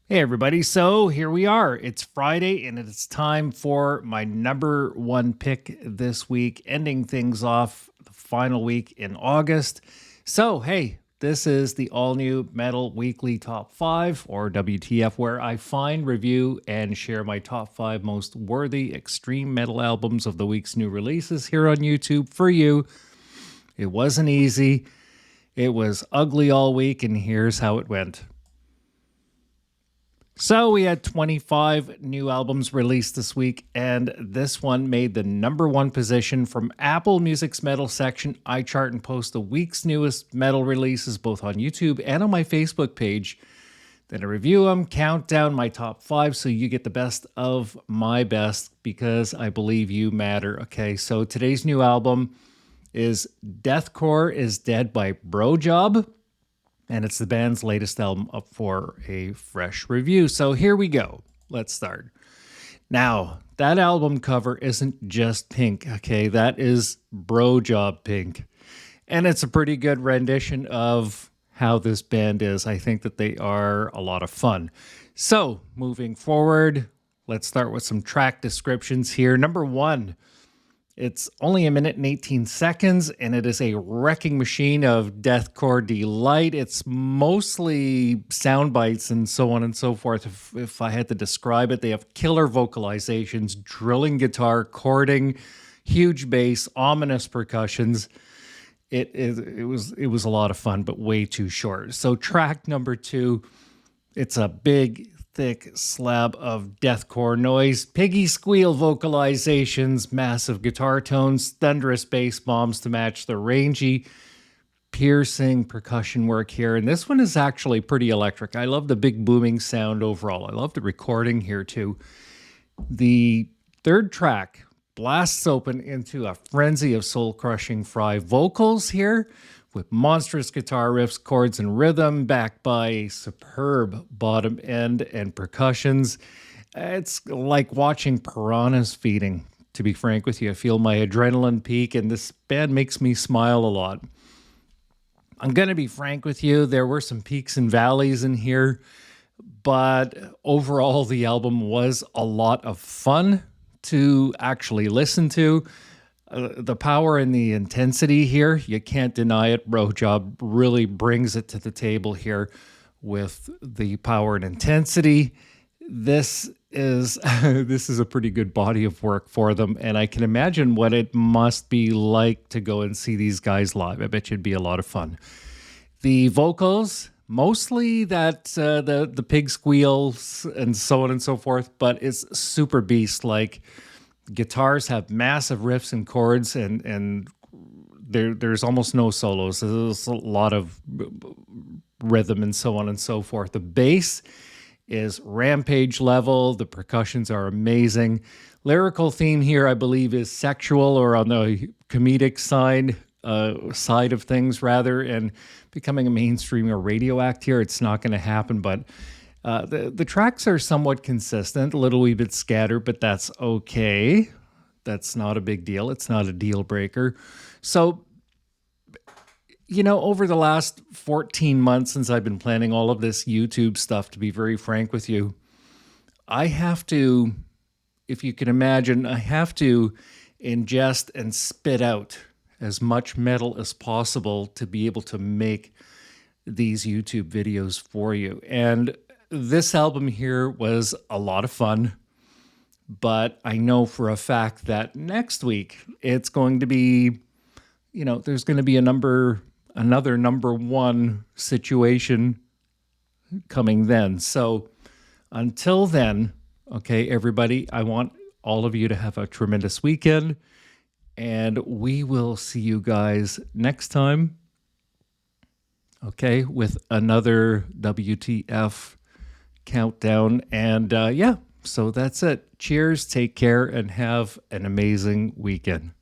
Hey everybody, so here we are. It's Friday and it's time for my number one pick this week, ending things off the final week in August. So, hey, this is the all new Metyll Weekly Top 5 or WTF, where I find, review, and share my top 5 most worthy extreme metal albums of the week's new releases here on YouTube for you. It wasn't easy, it was ugly all week, and here's how it went. So we had 25 new albums released this week, and this one made the number one position from Apple Music's metal section. I chart and post the week's newest metal releases both on YouTube and on my Facebook page. Then I review them, count down my top 5 so you get the best of my best because I believe you matter. Okay, so today's new album is Deathcore is Dead by Brojob. And it's the band's latest album up for a fresh review. So here we go. Let's start. Now, that album cover isn't just pink, okay? That is Brojob pink. And it's a pretty good rendition of how this band is. I think that they are a lot of fun. So, moving forward, let's start with some track descriptions here. Number 1. It's only 1 minute and 18 seconds, and it is a wrecking machine of deathcore delight. It's mostly sound bites and so on and so forth. If I had to describe it, they have killer vocalizations, drilling guitar, chording, huge bass, ominous percussions. It was a lot of fun, but way too short. So track number 2, it's a big, thick slab of deathcore noise, piggy squeal vocalizations, massive guitar tones, thunderous bass bombs to match the rangy, piercing percussion work here. And this one is actually pretty electric. I love the big booming sound overall. I love the recording here too. The third track blasts open into a frenzy of soul-crushing fry vocals here, with monstrous guitar riffs, chords, and rhythm, backed by a superb bottom end and percussions. It's like watching piranhas feeding, to be frank with you. I feel my adrenaline peak, and this band makes me smile a lot. I'm going to be frank with you, there were some peaks and valleys in here, but overall the album was a lot of fun to actually listen to. The power and the intensity here, you can't deny it. Brojob really brings it to the table here with the power and intensity. This is this is a pretty good body of work for them, and I can imagine what it must be like to go and see these guys live. I bet you it'd be a lot of fun. The vocals, mostly that the pig squeals and so on and so forth, but it's super beast-like. Guitars have massive riffs and chords, and there's almost no solos. There's a lot of rhythm and so on and so forth. The bass is rampage level. The percussions are amazing. Lyrical theme here, I believe, is sexual, or on the comedic side of things, rather, and becoming a mainstream or radio act here. It's not going to happen, but the tracks are somewhat consistent, a little wee bit scattered, but that's okay. That's not a big deal. It's not a deal breaker. So, over the last 14 months since I've been planning all of this YouTube stuff, to be very frank with you, I have to, if you can imagine, I have to ingest and spit out as much metal as possible to be able to make these YouTube videos for you. And this album here was a lot of fun, but I know for a fact that next week it's going to be, there's going to be another number one situation coming then. So until then, okay, everybody, I want all of you to have a tremendous weekend, and we will see you guys next time, okay, with another WTF countdown. And so that's it. Cheers, take care, and have an amazing weekend.